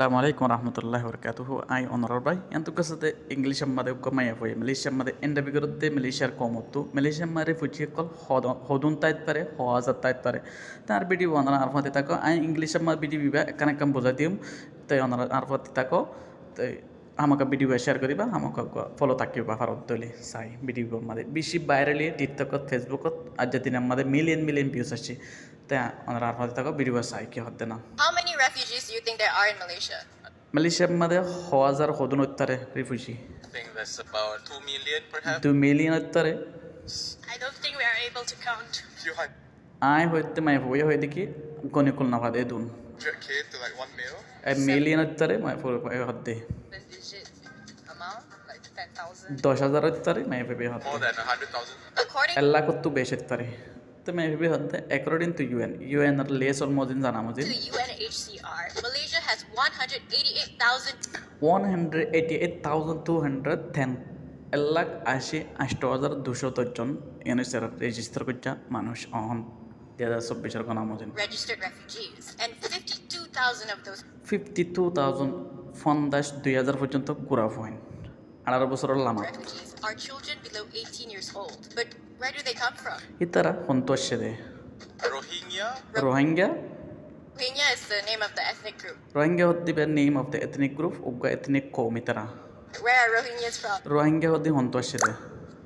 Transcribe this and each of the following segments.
Assalamualaikum warahmatullahi wabarakatuh. Ay honorable yantu kasate English ammade ukkamaya foye Malaysia ammade enda bigurudde Malaysia komottu Malaysia ammare fuji kol hodun tait pare hawazat tait pare tar bidi wandana arfati tako ay English amma bidi biba kanakam bojadium tay honor arfati tako tay আমাকে video share করিবা আমাকে follow থাকিবা ফারত দলি চাই video আমাদের বেশি ভাইরালি টিকটকত ফেসবুকত আজ দিন আমাদের মিলিয়ন মিলিয়ন ভিউজ আসছে তাই ওনারা আর হতে থাকো ভিডিও চাই কি হতে না How many refugees do you think there are in Malaysia? মালয়েশিয়ার মধ্যে হাজার হদুন উত্তরে refugee I think that's about 2 million perhaps. 2 million উত্তরে I don't think we are able to count. Few আয় হইতে মাই হয়ে হয়ে দেখি গণিকুল না ভাদে দুন 100k to like 1 mil. Million উত্তরে মাই হতে The digit amount, like 10,000. 10,000 উত্তরে মাই ভেবে হতে More than 100,000. According এল্লা কত বেশ উত্তরে তো মাই ভেবে হতে অ্যাকর্ডিং টু ইউএন আর লেস অর মজিন জানা মজিন to UNHCR, Malaysia has 188,000 188,210 1,80,8210 জন এনএসআর রেজিস্টার করছে মানুষ অহন 2024 গণা মজিন registered refugees, and 52,000 of those 52,000 ফন্দাস 2000 পর্যন্ত গুড়া হইন 18 বছরের Lama refugees are children below 18 years old. But where do they come from? ইতারা সন্তোষে দে Rohingya. Rohingya Rohingya is the name of the ethnic group. Rohingya হতে by name of the ethnic group উগা ethnic কৌম ইতারা Where are Rohingyas from? Rohingya হতে সন্তোষে দে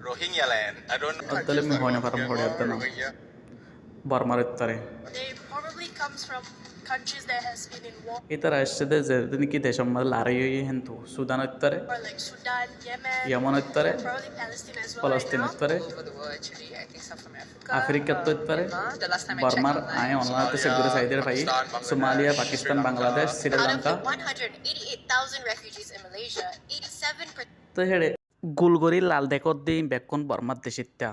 Rohingya land. I don't know. Adale mi hoina param hori adda na. Rohingya. বর্মার ইত্তারে They probably comes from countries that has been in war, ইতারা আসছে দে যে কি দেশের মধ্যে লড়াই হয়ে হেন্তু সুদান ইত্তারে or like Sudan, Yemen, Yemen ಇರ್ತಾರೆ probably Palestine as well. ಫಲಸ್ತೀನ್ Right now. ಇರ್ತಾರೆ All over the world, actually. I think some from Africa. আফ্রিকাতো ইರ್ತಾರೆ Myanmar. The last time I ಬರ್ಮಾರ್ checked ಆಯ online. অনಲಾइन সেগুলো সাইদের ভাই Somalia Pakistan Bangladesh Out of Sri Lanka the 188,000 refugees in Malaysia, 87% তো হেড়ে গুলগরি লাল দেখত দিই বেকুন বর্মার দেশিত্যা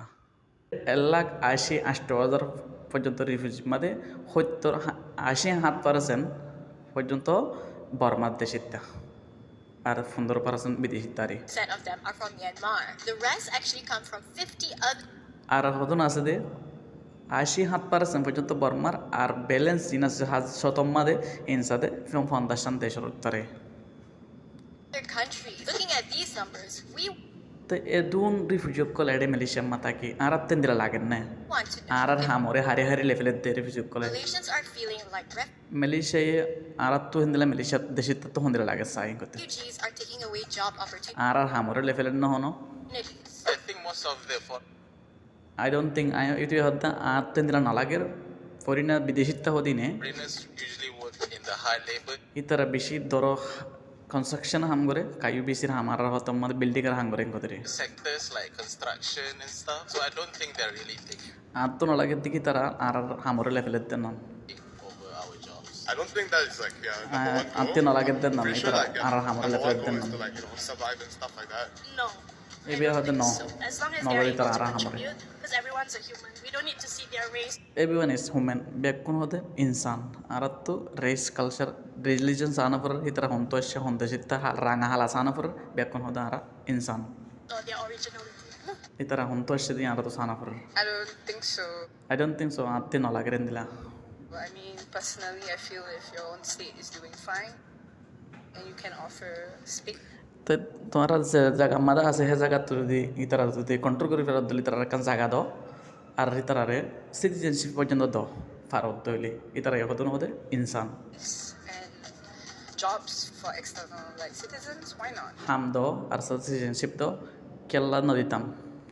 1,80,82,000 পর্যন্ত রিফিউজি মানে 87% পর্যন্ত বর্মার দেশিত্যা আর 15% বিদেশিত্যারি of them are from Myanmar. The rest actually come from 50 other আর হতন আছে দে 87% পর্যন্ত বর্মার আর ব্যালেন্স জিন আছে শতম্মাদে ইনসাদে ফাউন্ডেশন দেশের উত্তরে countries. Looking at these numbers, we তো এ দুন রিফিউজি কল এডে মালয়েশিয়া মাতাকি আর তেন্দিরা লাগেন না want to know আর আর হামরে হারি হারি লেভেলের দে রিফিউজি কলে Malaysians are feeling like Malaysia আর তো হিন্দিলা মালয়েশিয়া দেশে তো হন্দিরা লাগে সাই করতে refugees are taking away job আর আর হামরে লেভেলের না হনো opportunities. I think most of the I don't think I ইউটি হদ্দা আর তেন্দিরা নালাগের ফরিনা বিদেশিত্তা হদিনে foreigners usually work in the hard labor ইতারা বেশি দর কনস্ট্রাকশন হাম করে কায়ু বেশির হামার হতো আমাদের বিল্ডিং এর হাম করে কতরে sectors like construction and stuff. So I don't think they're really taking আর তো নালাগের দিকে তারা আর আর হামরে লেভেলের দেন নাম over our jobs. I don't think that is like আর তে নালাগের দেন নাম ইতারা আর আর হামরে লেভেলের দেন নাম survive and stuff like that. No. এই বিয়ে হতে ন So as long as নগরী they're তারা able আর to হামরে contribute, because everyone's a human. We don't need to see their race. Everyone is human বেকুন হতে ইনসান আর তো রেস কালচার রিলিজন সানা পর ইতারা হন্ত আসছে হন্তে সিত্তা রাঙা হালা সানা পর বেকুন হতে আর ইনসান Or their originality. ইতারা হন্ত আসছে দিয়ে আর তো সানা পর I don't think so. I don't think so আর তে নালাগের দিলা I mean, personally, I feel if your own state is doing fine and you can offer speak. তো তোমার যে জায়গা মাদা আছে সে জায়গা যদি ইতারা যদি কন্ট্রোল করে ফেরত দিলি তারা একটা জায়গা দাও আর ইতারারে সিটিজেনশিপ পর্যন্ত দাও ফারত দইলি ইতারা হতো হতে ইনসান And jobs for external like citizens, why not? হাম দাও আর সিটিজেনশিপ দাও কেল্লা নদিতাম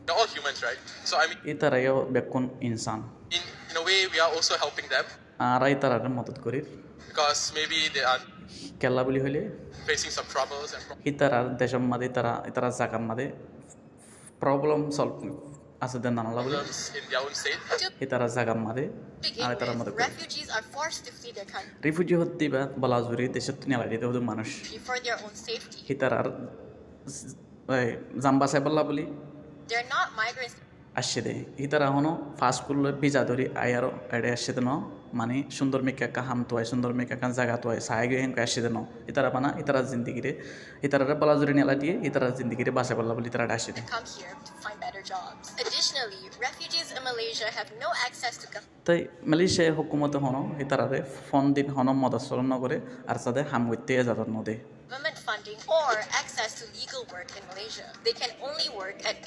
They're all humans, right? So I mean, ইতারাইও বেকুন ইনসান in a way, we are also helping them আর ইতারারে মদত করি because maybe they are কেল্লা বলি হইলে facing some troubles and ইতারার দেশের মাঝে ইতারা জায়গার মাঝে প্রবলেম সলভ আছে দেন নানালা বলে problems in their own state. ইতারা জায়গার মাঝে Begin আর ইতারা with, মদত refugees are forced to flee their country refugee হতে বা বলাজুরি দেশের নেলা দিতে হতো মানুষ for their own safety. ইতারার জাম্বা সাইবল্লা বলি They're not migrants. আসছে দে ইতারা হনো ফাস্ট করলে ভিজা ধরি আয়ারও এড়ে আসছে ন মানে সুন্দর মেকা হাম তোয় সুন্দর মেকা জায়গা তোয় সাহায্য হেন আসে দেন ইতারা বানা ইতারা জিন্দিগিরে ইতারা বলা জুড়ে নেলা দিয়ে ইতারা জিন্দিগিরে বাসা বললা বলে ইতারা আসে দেয় come here to find better jobs. Additionally, refugees in Malaysia have no access to তাই মালয়েশিয়ায় হুকুমতে হন ইতারারে ফোন দিন হন মদাসরণ নগরে আর সাথে হাম করতে যাতার নদে government funding or access to legal work in Malaysia. They can only work at